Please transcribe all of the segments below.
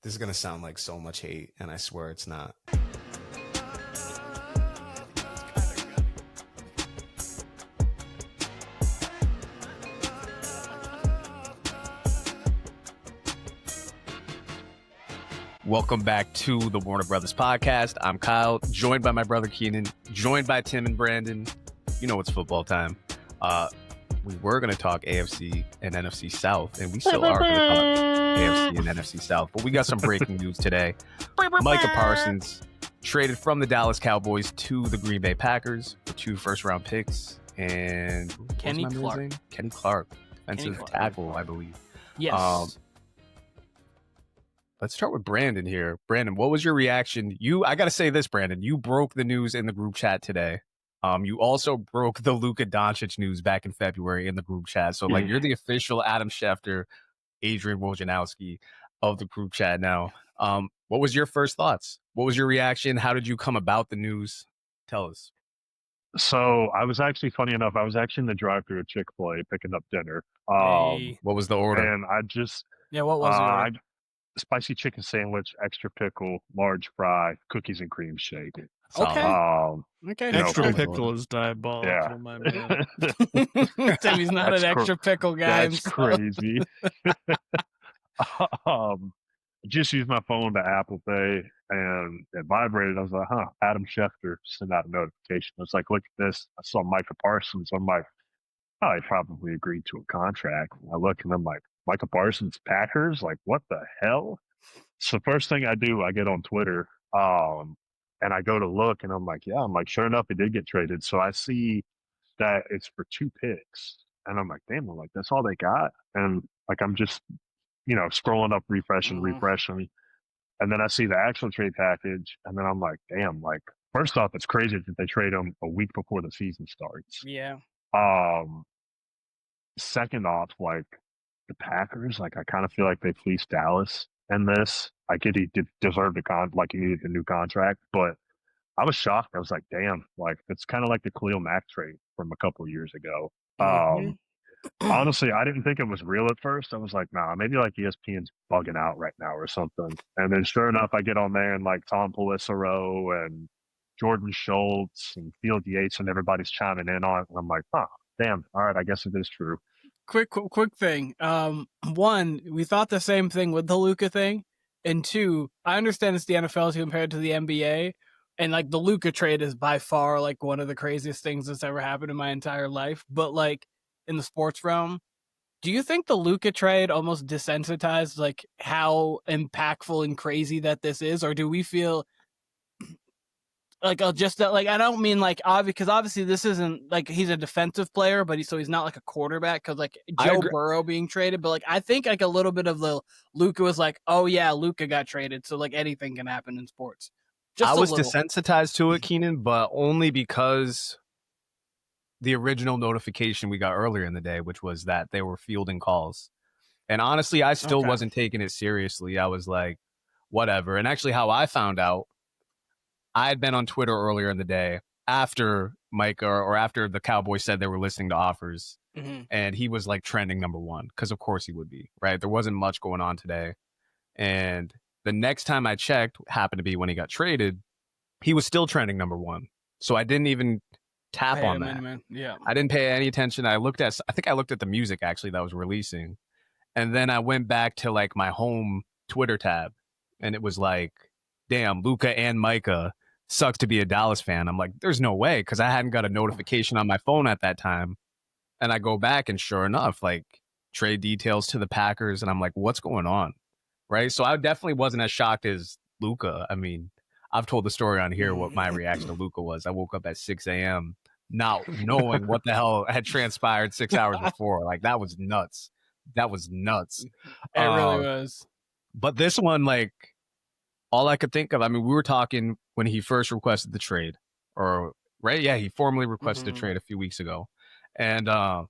This is going to sound like so much hate, and I swear it's not. Welcome back to the Warner Brothas Podcast. I'm Kyle, joined by my brother Keenan, joined by Tim and Brandon. You know it's football time. We were going to talk AFC and NFC South, and we still are going to talk AFC and NFC South. But we got some breaking news today. Micah Parsons traded from the Dallas Cowboys to the Green Bay Packers for 2 first-round picks. And Kenny Clark, defensive tackle, I believe. Yes. Let's start with Brandon here. Brandon, what was your reaction? I got to say this, Brandon. You broke the news in the group chat today. You also broke the Luka Doncic news back in February in the group chat. So, you're the official Adam Schefter, Adrian Wojnarowski of the group chat now. What was your first thoughts? What was your reaction? How did you come about the news? Tell us. So, I was actually, funny enough, I was actually in the drive-thru at Chick-fil-A picking up dinner. What was the order? And I just... Yeah, what was the order? Spicy chicken sandwich, extra pickle, large fry, cookies and cream shake. Okay. Okay. Extra pickle is diabolical, my man. Timmy's not an extra pickle guy. That's crazy. Just used my phone to Apple Pay, and it vibrated. I was like, Adam Schefter sent out a notification. I was like, look at this. I saw Micah Parsons. I'm like, he probably agreed to a contract. I look, and I'm like, Micah Parsons, Packers? Like, what the hell? So first thing I do, I get on Twitter, and I go to look, and I'm like, sure enough, it did get traded. So I see that it's for 2 picks, and I'm like, damn, that's all they got? And I'm just, scrolling up, refreshing, and then I see the actual trade package, and then I'm like, damn, first off, it's crazy that they trade him a week before the season starts. Yeah. Second off, the Packers, I kind of feel like they fleeced Dallas in this. I get he did deserve he needed a new contract, but I was shocked. I was like, damn, it's kind of like the Khalil Mack trade from a couple of years ago. Honestly, I didn't think it was real at first. I was like, nah, maybe ESPN's bugging out right now or something. And then sure enough, I get on there and Tom Pelissero and Jordan Schultz and Field Yates and everybody's chiming in on it. And I'm like, damn, all right, I guess it is true. Quick thing. 1, we thought the same thing with the Luka thing. And 2, I understand it's the NFL compared to the NBA. And the Luka trade is by far one of the craziest things that's ever happened in my entire life. But in the sports realm, do you think the Luka trade almost desensitized how impactful and crazy that this is? Or do we feel I don't mean because obviously this isn't he's a defensive player, but he's not a quarterback because Joe Burrow being traded. But I think a little bit of the Luka was oh yeah, Luka got traded, so anything can happen in sports. I was desensitized to it, Keenan, but only because the original notification we got earlier in the day, which was that they were fielding calls, and honestly, I still wasn't taking it seriously. I was like, whatever. And actually, how I found out. I had been on Twitter earlier in the day after Micah or after the Cowboys said they were listening to offers, and he was trending number 1 because of course he would be, right? There wasn't much going on today, and the next time I checked happened to be when he got traded. He was still trending number 1, so I didn't even tap on that. Yeah, I didn't pay any attention. I think I looked at the music actually that was releasing, and then I went back to my home Twitter tab, and it was damn, Luka and Micah. Sucks to be a Dallas fan. I'm like, there's no way, because I hadn't got a notification on my phone at that time. And I go back, and sure enough, trade details to the Packers, and I'm like, what's going on? Right? So I definitely wasn't as shocked as Luka. I mean, I've told the story on here what my reaction to Luka was. I woke up at 6 a.m. not knowing what the hell had transpired 6 hours before. That was nuts. That was nuts. It really was. But this one, all I could think of, I mean, we were talking when he first requested the trade, right? Yeah, he formally requested a trade a few weeks ago. And I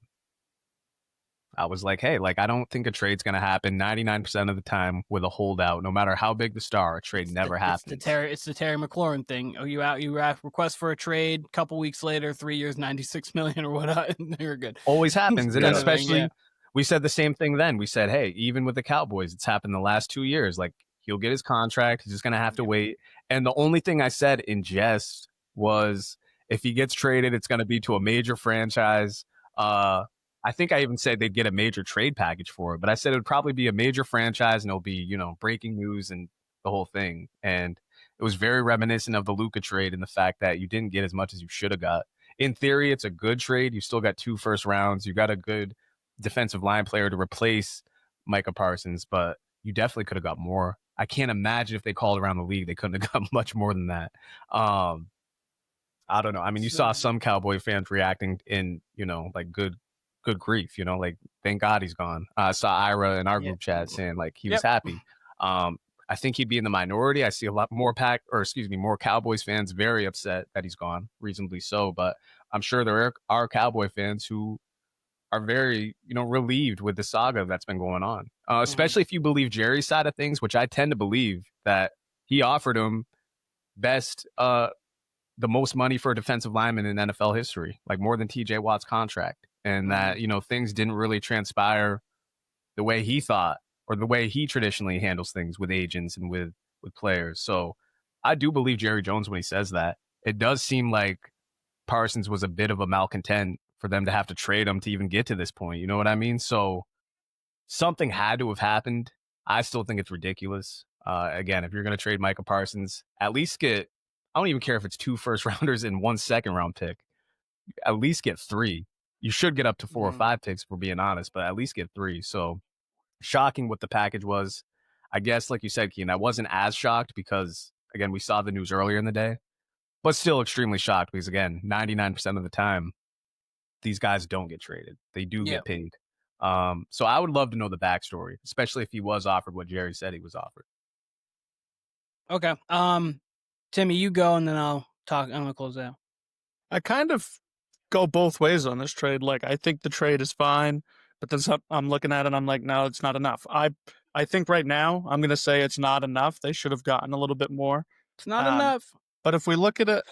was like, hey, I don't think a trade's going to happen 99% of the time with a holdout. No matter how big the star, a trade never happens. It's the Terry McLaurin thing. Oh, you request for a trade, couple weeks later, 3 years, $96 million or whatnot, and you're good. Always happens. And especially, we said the same thing then. We said, hey, even with the Cowboys, it's happened the last 2 years. He'll get his contract. He's just going to have to wait. And the only thing I said in jest was if he gets traded, it's going to be to a major franchise. I think I even said they'd get a major trade package for it, but I said it would probably be a major franchise and it'll be, breaking news and the whole thing. And it was very reminiscent of the Luka trade and the fact that you didn't get as much as you should have got. In theory, it's a good trade. You still got 2 first rounds. You got a good defensive line player to replace Micah Parsons, but you definitely could have got more. I can't imagine if they called around the league, they couldn't have got much more than that. I don't know. I mean, you saw some Cowboy fans reacting in, like good grief, like, thank God he's gone. I saw Ira in our group chat saying like he was happy. I think he'd be in the minority. I see a lot more more Cowboys fans very upset that he's gone, reasonably so. But I'm sure there are Cowboy fans who are very, relieved with the saga that's been going on, especially if you believe Jerry's side of things, which I tend to believe that he offered him the most money for a defensive lineman in NFL history, like more than TJ Watt's contract. And that, things didn't really transpire the way he thought or the way he traditionally handles things with agents and with players. So I do believe Jerry Jones when he says that. It does seem like Parsons was a bit of a malcontent for them to have to trade him to even get to this point. You know what I mean? So something had to have happened. I still think it's ridiculous. Again, if you're going to trade Micah Parsons, at least get, I don't even care if it's 2 first rounders and 1 second round pick, at least get 3. You should get up to 4 or 5 picks, if we're being honest, but at least get 3. So shocking what the package was. I guess, like you said, Keen, I wasn't as shocked because, again, we saw the news earlier in the day, but still extremely shocked because, again, 99% of the time, these guys don't get traded. They do get paid. So I would love to know the backstory, especially if he was offered what Jerry said he was offered. Okay. Timmy, you go, and then I'll talk. I'm going to close out. I kind of go both ways on this trade. Like, I think the trade is fine, but then I'm looking at it and I'm like, no, it's not enough. I think right now I'm going to say it's not enough. They should have gotten a little bit more. It's not enough. But if we look at it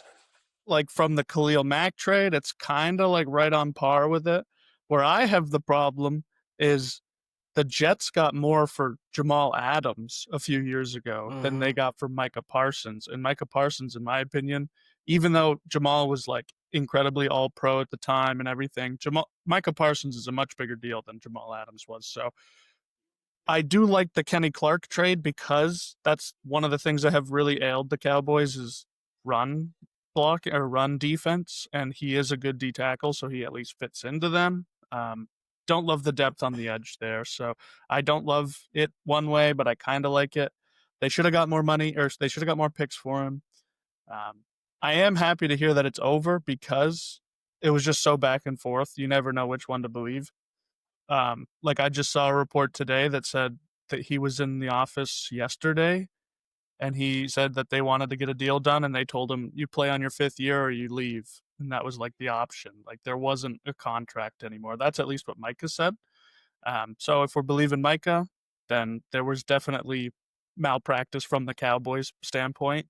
like from the Khalil Mack trade, it's kind of like right on par with it. Where I have the problem is the Jets got more for Jamal Adams a few years ago than they got for Micah Parsons. And Micah Parsons, in my opinion, even though Jamal was like incredibly all-pro at the time and everything, Micah Parsons is a much bigger deal than Jamal Adams was. So I do like the Kenny Clark trade because that's one of the things that have really ailed the Cowboys is run block or run defense, and he is a good D tackle, so he at least fits into them. Don't love the depth on the edge there, so I don't love it one way, but I kind of like it. They should have got more money, or they should have got more picks for him. I am happy to hear that it's over because it was just so back and forth. You never know which one to believe. Like I just saw a report today that said that he was in the office yesterday and he said that they wanted to get a deal done and they told him you play on your 5th year or you leave. And that was like the option. Like there wasn't a contract anymore. That's at least what Micah said. So if we're believing Micah, then there was definitely malpractice from the Cowboys standpoint.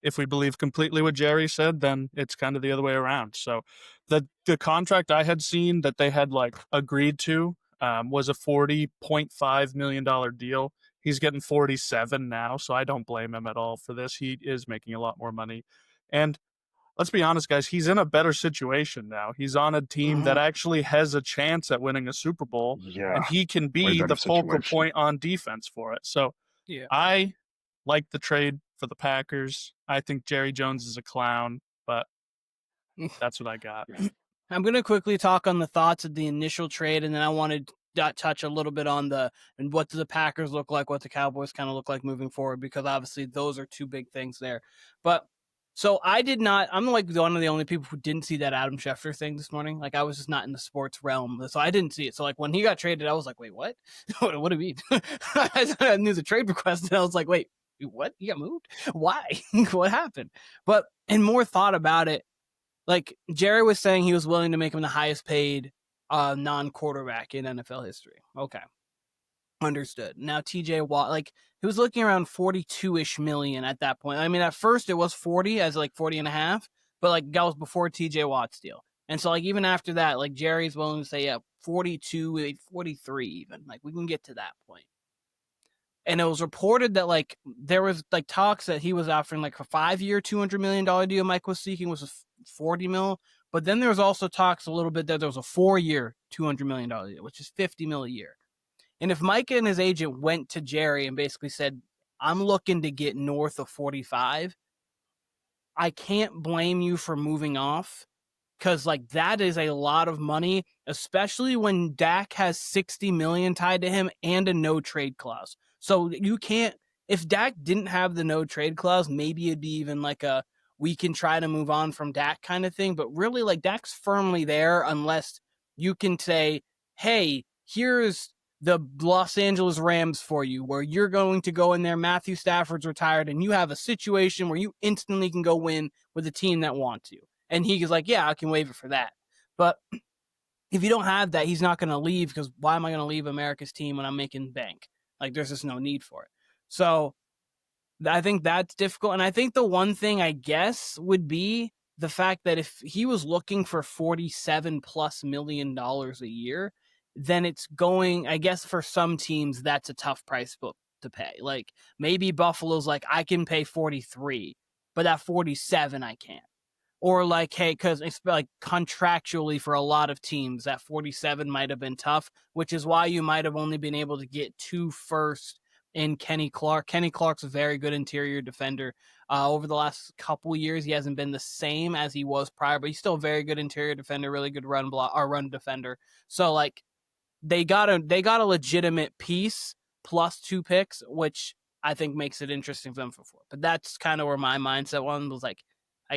If we believe completely what Jerry said, then it's kind of the other way around. So the contract I had seen that they had like agreed to was a $40.5 million deal. He's getting 47 now, so I don't blame him at all for this. He is making a lot more money. And let's be honest, guys, he's in a better situation now. He's on a team that actually has a chance at winning a Super Bowl, and he can be the focal point on defense for it. So I like the trade for the Packers. I think Jerry Jones is a clown, but that's what I got. I'm going to quickly talk on the thoughts of the initial trade, and then I wanted to touch a little bit on and what do the Packers look like, what the Cowboys kind of look like moving forward, because obviously those are two big things there. But so I'm like one of the only people who didn't see that Adam Schefter thing this morning. Like I was just not in the sports realm, so I didn't see it. So like when he got traded, I was like, wait, what? What do you mean? I knew the trade request, and I was like, wait, what? You got moved? Why? What happened? But in more thought about it, like Jerry was saying, he was willing to make him the highest paid non-quarterback in NFL history. Okay. Understood. Now TJ Watt, like he was looking around 42-ish million at that point. I mean, at first it was 40 as like 40 and a half, but like that was before TJ Watt's deal. And so like even after that, like Jerry's willing to say, 42, 43 even. Like we can get to that point. And it was reported that like there was like talks that he was offering like a 5-year, $200 million deal. Mike was seeking was a 40 mil. But then there was also talks a little bit that there was a 4-year, $200 million deal, which is 50 mil a year. And if Micah and his agent went to Jerry and basically said, I'm looking to get north of 45, I can't blame you for moving off, because like that is a lot of money, especially when Dak has 60 million tied to him and a no trade clause. So you can't, if Dak didn't have the no trade clause, maybe it'd be even like a, we can try to move on from Dak kind of thing. But really, like Dak's firmly there unless you can say, hey, here's the Los Angeles Rams for you, where you're going to go in there, Matthew Stafford's retired, and you have a situation where you instantly can go win with a team that wants you. And he is like, yeah, I can waive it for that. But if you don't have that, he's not going to leave, because why am I going to leave America's team when I'm making bank? Like, there's just no need for it. So I think that's difficult. And I think the one thing, I guess, would be the fact that if he was looking for $47+ million a year, then it's going, I guess for some teams, that's a tough price to pay. Like maybe Buffalo's like, I can pay 43, but at 47, I can't. Or like, hey, because it's like contractually for a lot of teams, that 47 might have been tough, which is why you might have only been able to get 2 firsts in Kenny Clark. Kenny Clark's a very good interior defender. Over the last couple years, he hasn't been the same as he was prior, but he's still a very good interior defender, really good run defender. So like, they got a legitimate piece plus 2 picks, which I think makes it interesting for them for 4. But that's kind of where my mindset was like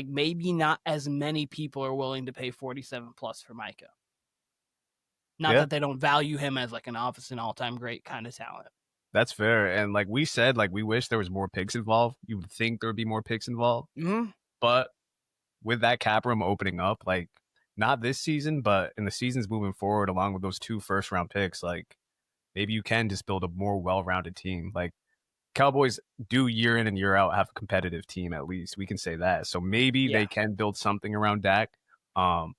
maybe not as many people are willing to pay 47+ for Micah. Not that they don't value him as like an all-time great kind of talent. That's fair. And like we said, like we wish there was more picks involved. You would think there would be more picks involved. Mm-hmm. But with that cap room opening up, like not this season, but in the seasons moving forward, along with those 2 first-round picks, like maybe you can just build a more well-rounded team. Like Cowboys do year in and year out have a competitive team, at least. We can say that. So maybe they can build something around Dak. But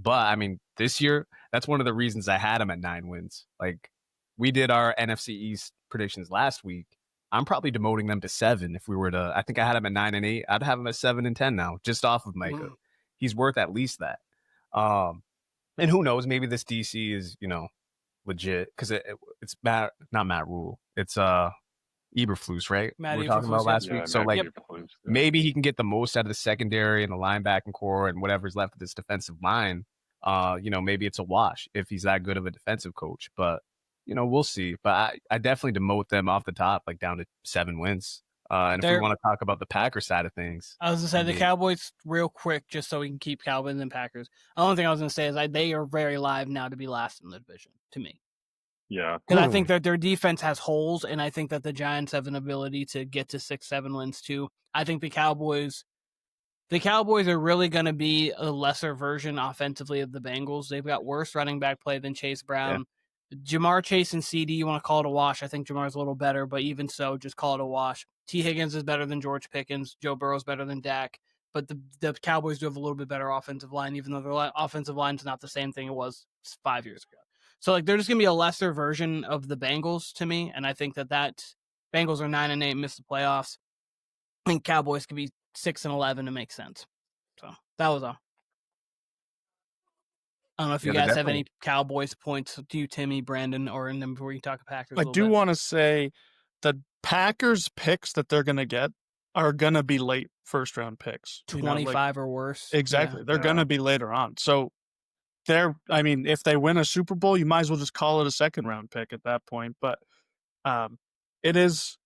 I mean, this year, that's one of the reasons I had him at 9 wins. Like we did our NFC East predictions last week. I'm probably demoting them to 7 if we were to, I think I had him at 9 and 8. I'd have him at 7 and 10 now, just off of Micah. He's worth at least that. And who knows, maybe this DC is, legit, because it's not Matt Rule. It's Eberflus, right? Matt we were talking about last week. So like maybe he can get the most out of the secondary and the linebacking core and whatever's left of this defensive line. Maybe it's a wash if he's that good of a defensive coach. But we'll see. But I definitely demote them off the top, like down to 7 wins. And if we want to talk about the Packers side of things, I was going to say the Cowboys real quick, just so we can keep Cowboys and Packers. The only thing I was going to say is they are very live now to be last in the division to me. Yeah. Because I think that their defense has holes, and I think that the Giants have an ability to get to 6-7 wins too. I think the Cowboys are really going to be a lesser version offensively of the Bengals. They've got worse running back play than Chase Brown. Yeah. Jamar Chase and CD, you want to call it a wash. I think Jamar's a little better, but even so, just call it a wash. T. Higgins is better than George Pickens. Joe Burrow's better than Dak. But the Cowboys do have a little bit better offensive line, even though their offensive line's not the same thing it was 5 years ago. So like they're just going to be a lesser version of the Bengals to me, and I think that Bengals are 9 and 8, miss the playoffs. I think Cowboys could be 6 and 11 to make sense. So that was all. I don't know if you guys have any Cowboys points to you, Timmy, Brandon, or in them before you talk Packers. I do want to say the Packers picks that they're going to get are going to be late first-round picks. 25 or worse. Exactly. They're going to be later on. So if they win a Super Bowl, you might as well just call it a second-round pick at that point. But it is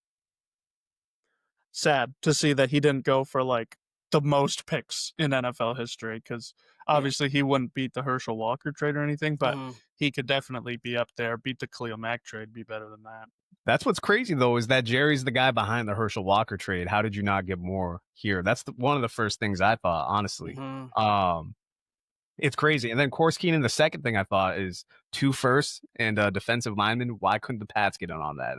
sad to see that he didn't go for like the most picks in NFL history, because obviously he wouldn't beat the Herschel Walker trade or anything, but he could definitely be up there, beat the Khalil Mack trade, be better than that. That's what's crazy, though, is that Jerry's the guy behind the Herschel Walker trade. How did you not get more here? That's one of the first things I thought, honestly. It's crazy. And then, of course, Keenan, the second thing I thought is 2 firsts and a defensive lineman. Why couldn't the Pats get in on that?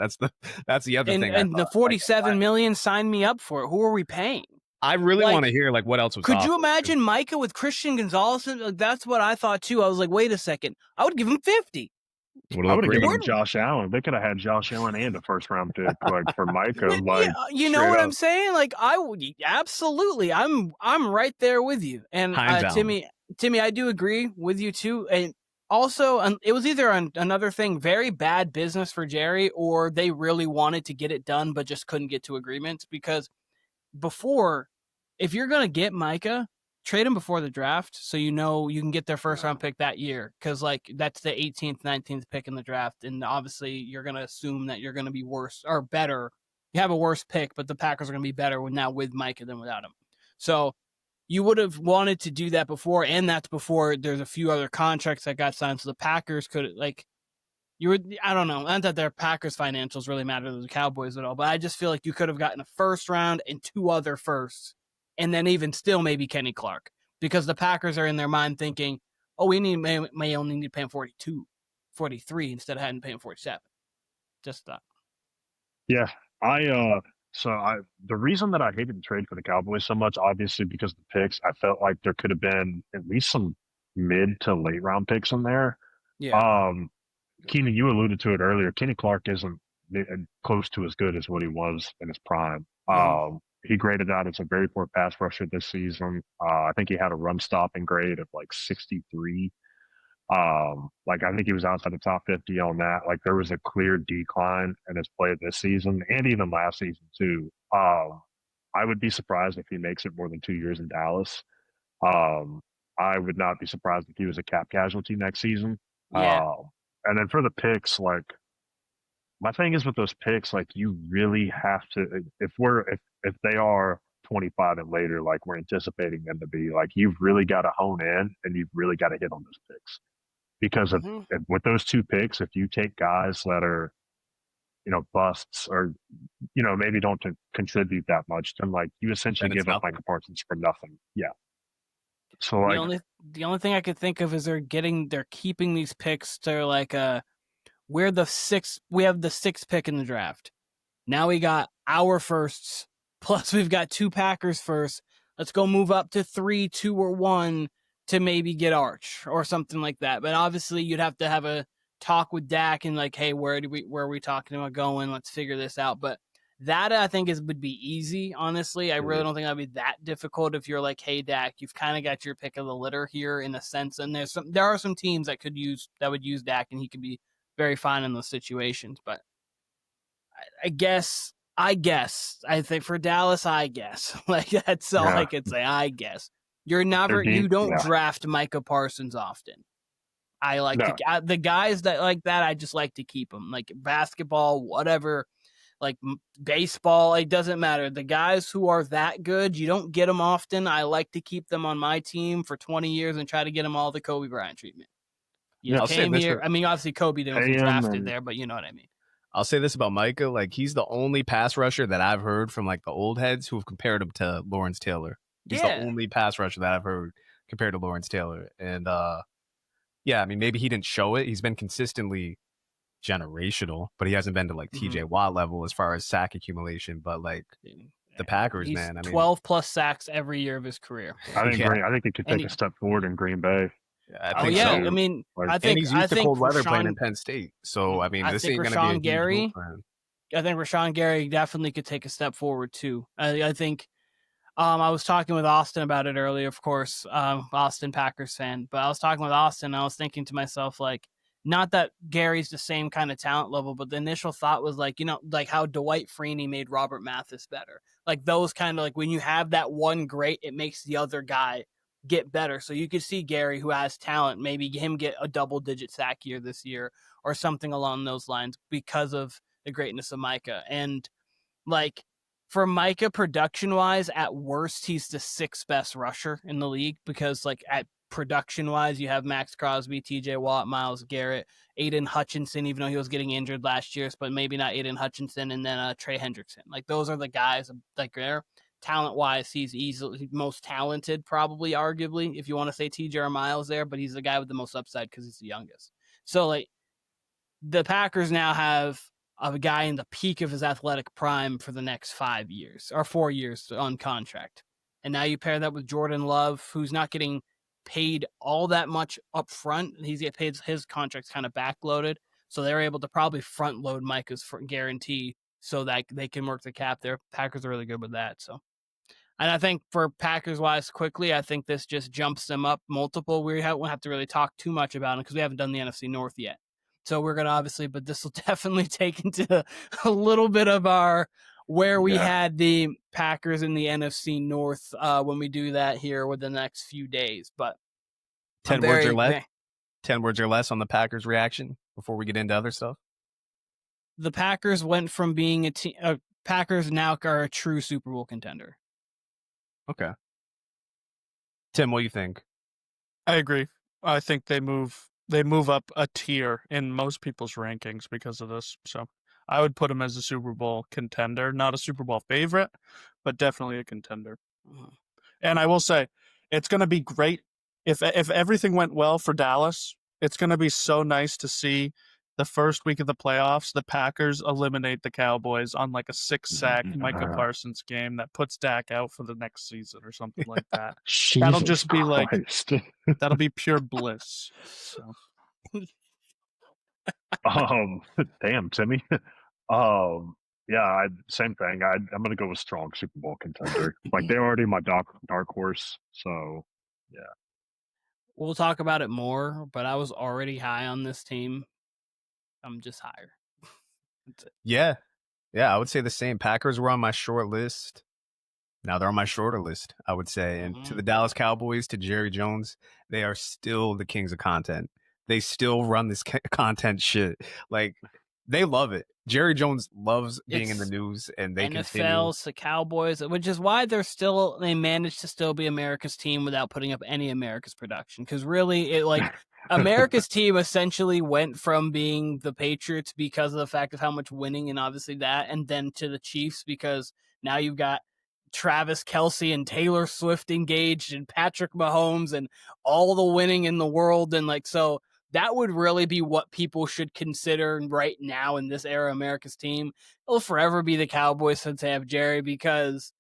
That's the other thing. And the $47 million, sign me up for it. Who are we paying? I really want to hear what else was. Could you imagine Micah with Christian Gonzalez? That's what I thought too. I was like, wait a second, I would give him 50. What a I little would have given green. him Josh Allen. They could have had Josh Allen and a first round pick, like for Micah. Like, Yeah, you know straight what up. I'm saying? Like I would absolutely. I'm right there with you. And Hands down. Timmy, I do agree with you too. And also, it was either another thing, very bad business for Jerry, or they really wanted to get it done but just couldn't get to agreements. Because before, if you're gonna get Micah, trade him before the draft so you know you can get their first round pick that year, because like that's the 18th 19th pick in the draft, and obviously you're going to assume that you're going to be worse or better. You have a worse pick, but the Packers are going to be better with Micah than without him. So you would have wanted to do that before, and that's before there's a few other contracts that got signed, so the Packers could I don't know, not that their Packers financials really matter to the Cowboys at all, but I just feel like you could have gotten a first round and 2 other firsts, and then even still maybe Kenny Clark, because the Packers are in their mind thinking, oh, we may only need to pay him 42, 43 instead of having to pay him 47. Just thought. Yeah, the reason that I hated the trade for the Cowboys so much, obviously because of the picks, I felt like there could have been at least some mid to late round picks in there. Yeah. Keenan, you alluded to it earlier. Kenny Clark isn't close to as good as what he was in his prime. He graded out as a very poor pass rusher this season. I think he had a run stopping grade of like 63. Like I think he was outside the top 50 on that. Like there was a clear decline in his play this season and even last season too. I would be surprised if he makes it more than 2 years in Dallas. I would not be surprised if he was a cap casualty next season. Yeah. And then for the picks, like my thing is with those picks, like you really have to, if they are 25 and later, like we're anticipating them to be, like you've really got to hone in and you've really got to hit on those picks, because with those 2 picks, if you take guys that are, busts or, maybe don't contribute that much, then like you essentially give up Micah Parsons for nothing. Yeah. So like the only thing I could think of is they're keeping these picks to like we have the 6th pick in the draft. Now we got our firsts, plus we've got 2 Packers firsts. Let's go move up to 3, 2, or 1 to maybe get Arch or something like that. But obviously you'd have to have a talk with Dak and like, hey, where are we talking about going? Let's figure this out. But that I think would be easy, honestly. I really don't think that'd be that difficult if you're like, hey, Dak, you've kind of got your pick of the litter here in a sense. And there are some teams that would use Dak, and he could be very fine in those situations. But I guess I think for Dallas, like that's all I could say. I guess you don't draft Micah Parsons often. I like the guys that like that. I just like to keep them, like basketball, whatever. Like baseball, it doesn't matter. The guys who are that good, you don't get them often. I like to keep them on my team for 20 years and try to get them all the Kobe Bryant treatment. Came here. I mean, obviously Kobe didn't get drafted there, but you know what I mean. I'll say this about Micah: like he's the only pass rusher that I've heard from like the old heads who have compared him to Lawrence Taylor. He's the only pass rusher that I've heard compared to Lawrence Taylor, and I mean maybe he didn't show it. He's been consistently generational, but he hasn't been to like TJ Watt level as far as sack accumulation. But like the Packers, he's man, I mean, 12 plus sacks every year of his career. I think he could take a step forward in Green Bay. I think so. I mean, I think he's used to cold weather playing in Penn State, so I mean, this ain't going to be a huge move for him. I think Rashawn Gary definitely could take a step forward too. I think. I was talking with Austin about it earlier, of course, Austin Packers fan, but I was talking with Austin and I was thinking to myself, like, not that Gary's the same kind of talent level, but the initial thought was like, like how Dwight Freeney made Robert Mathis better. Like those kind of like when you have that one great, it makes the other guy get better. So you could see Gary, who has talent, maybe him get a double-digit sack year this year or something along those lines because of the greatness of Micah. And like, for Micah, production-wise, at worst, he's the 6th best rusher in the league because, like, at production-wise, you have Max Crosby, TJ Watt, Myles Garrett, Aiden Hutchinson, even though he was getting injured last year, but maybe not Aiden Hutchinson, and then Trey Hendrickson. Like, those are the guys, like, there. Talent-wise, he's easily most talented, probably, arguably, if you want to say TJ or Myles there, but he's the guy with the most upside because he's the youngest. So, like, the Packers now have of a guy in the peak of his athletic prime for the next 5 years or 4 years on contract. And now you pair that with Jordan Love, who's not getting paid all that much up front. He's get paid, his contract's kind of backloaded, so they're able to probably front load Micah's guarantee so that they can work the cap there. Packers are really good with that. So, and I think for Packers wise, quickly, I think this just jumps them up multiple. We won't have to really talk too much about it because we haven't done the NFC North yet. So we're going to obviously, but this will definitely take into a little bit of our where we had the Packers in the NFC North when we do that here within the next few days. But 10 words or less. 10 words or less on the Packers reaction before we get into other stuff. The Packers went from being a team. Packers now are a true Super Bowl contender. Okay. Tim, what do you think? I agree. I think they move up a tier in most people's rankings because of this. So I would put them as a Super Bowl contender, not a Super Bowl favorite, but definitely a contender. And I will say, it's going to be great if everything went well for Dallas. It's going to be so nice to see the first week of the playoffs, the Packers eliminate the Cowboys on like a 6-sack Micah Parsons game that puts Dak out for the next season or something like that. That'll just be like, that'll be pure bliss. So. Damn, Timmy. Same thing. I'm gonna go with strong Super Bowl contender. Like they're already my dark horse. So yeah. We'll talk about it more, but I was already high on this team. I'm just higher. Yeah, I would say the same. Packers were on my short list. Now they're on my shorter list, I would say. And to the Dallas Cowboys, to Jerry Jones, they are still the kings of content. They still run this content shit. Like, they love it. Jerry Jones loves being in the news, and they continue. The Cowboys, which is why they managed to still be America's team without putting up any America's production. Because really, America's team essentially went from being the Patriots because of the fact of how much winning and obviously that, and then to the Chiefs because now you've got Travis Kelce and Taylor Swift engaged and Patrick Mahomes and all the winning in the world. And so that would really be what people should consider right now in this era of America's team. It'll forever be the Cowboys since they have Jerry because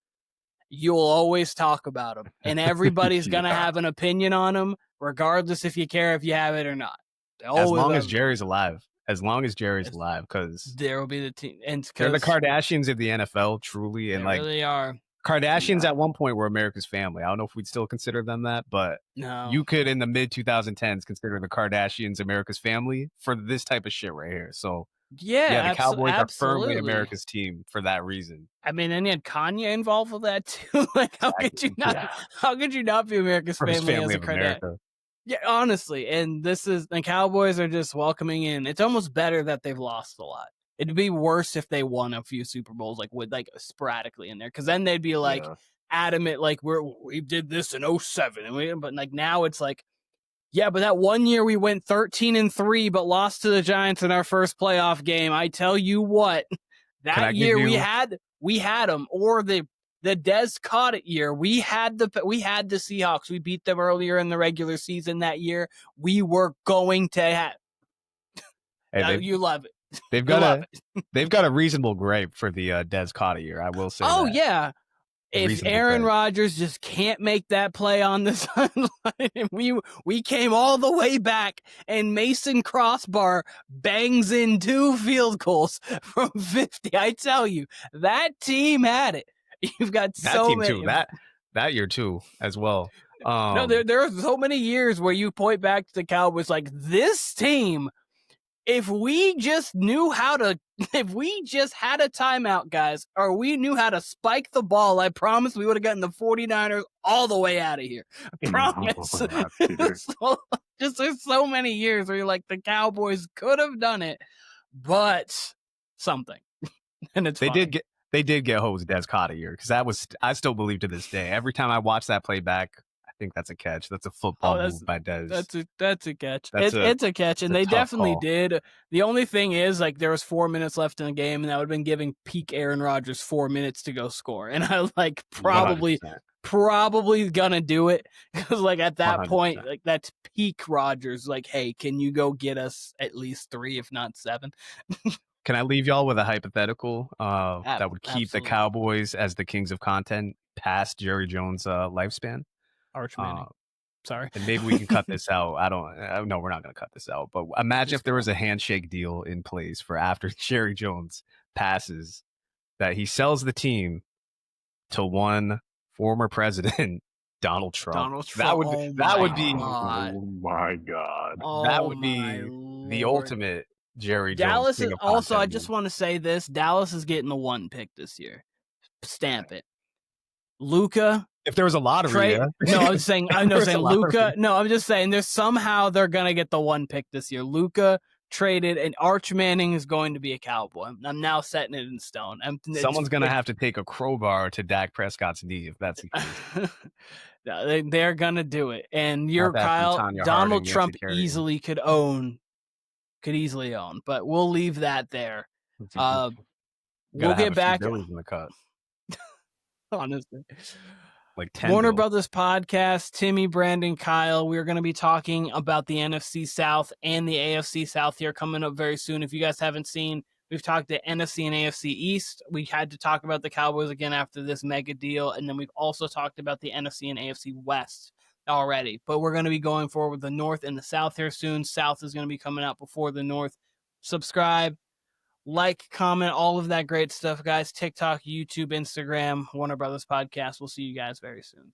you'll always talk about them and everybody's going to have an opinion on them, regardless if you care if you have it or not. As long as Jerry's alive. As long as Jerry's alive, because there will be the team. And they're the Kardashians of the NFL, truly. And they really are. Kardashians at one point were America's family. I don't know if we'd still consider them that, but you could in the mid 2010s consider the Kardashians America's family for this type of shit right here. So the Cowboys are firmly America's team for that reason. I mean, and you had Kanye involved with that too. Like, how could you not? How could you not be America's family as a Kardashian? Yeah, honestly, and the Cowboys are just welcoming in. It's almost better that they've lost a lot. It'd be worse if they won a few Super Bowls, with sporadically in there, because then they'd be adamant, like we did this in 2007, but now it's like, yeah, but that one year we went 13-3, but lost to the Giants in our first playoff game. I tell you what, that year we had them, or the Dez caught it year. We had the Seahawks. We beat them earlier in the regular season that year. We were going to have. You love it. They've got a reasonable gripe for the Dez Cotta year. I will say. Oh yeah, if Aaron Rodgers just can't make that play on the sideline, we came all the way back, and Mason Crossbar bangs in 2 field goals from 50. I tell you, that team had it. You've got that team too. That year too as well. No, there are so many years where you point back to the Cowboys like this team. If we just had a timeout, guys, or we knew how to spike the ball, I promise we would have gotten the 49ers all the way out of here. I promise. There's so many years where you're like, the Cowboys could have done it, but something. And it's They did get hosed Dez Cotta year, because I still believe to this day. Every time I watch that play back, I think that's a catch. That's a football move by Dez. That's a catch. It's a catch, and they definitely did. The only thing is, there was 4 minutes left in the game, and that would have been giving peak Aaron Rodgers 4 minutes to go score. And I probably 100%. Gonna do it, because at that 100%. Point, that's peak Rodgers. Hey, can you go get us at least 3, if not 7? Can I leave y'all with a hypothetical that would keep the Cowboys as the kings of content past Jerry Jones' lifespan? Arch Manning. Sorry. And maybe we can cut this out. No, we're not going to cut this out. But imagine if there was a handshake deal in place for after Jerry Jones passes, that he sells the team to one former president, Donald Trump. That would be Oh my God. That would be the ultimate Jerry Dallas Jones. Is also, I just want to say this: Dallas is getting the 1 pick this year. Stamp it. Luka. If there was a lottery, no, I'm saying Luka. No, I'm just saying there's somehow they're gonna get the 1 pick this year. Luka traded, and Arch Manning is going to be a Cowboy. I'm now setting it in stone. Someone's gonna have to take a crowbar to Dak Prescott's knee if that's the case. No, they're gonna do it. And Kyle, Donald Trump could easily own, but we'll leave that there. We'll get back in the cut. Honestly. Like 10 Warner Brothas Podcast, Timmy, Brandon, Kyle. We're going to be talking about the NFC South and the AFC South here coming up very soon. If you guys haven't seen, we've talked to NFC and AFC East. We had to talk about the Cowboys again after this mega deal. And then we've also talked about the NFC and AFC West already. But we're going to be going forward with the North and the South here soon. South is going to be coming out before the North. Subscribe. Like, comment, all of that great stuff, guys. TikTok, YouTube, Instagram, Warner Brothas Podcast. We'll see you guys very soon.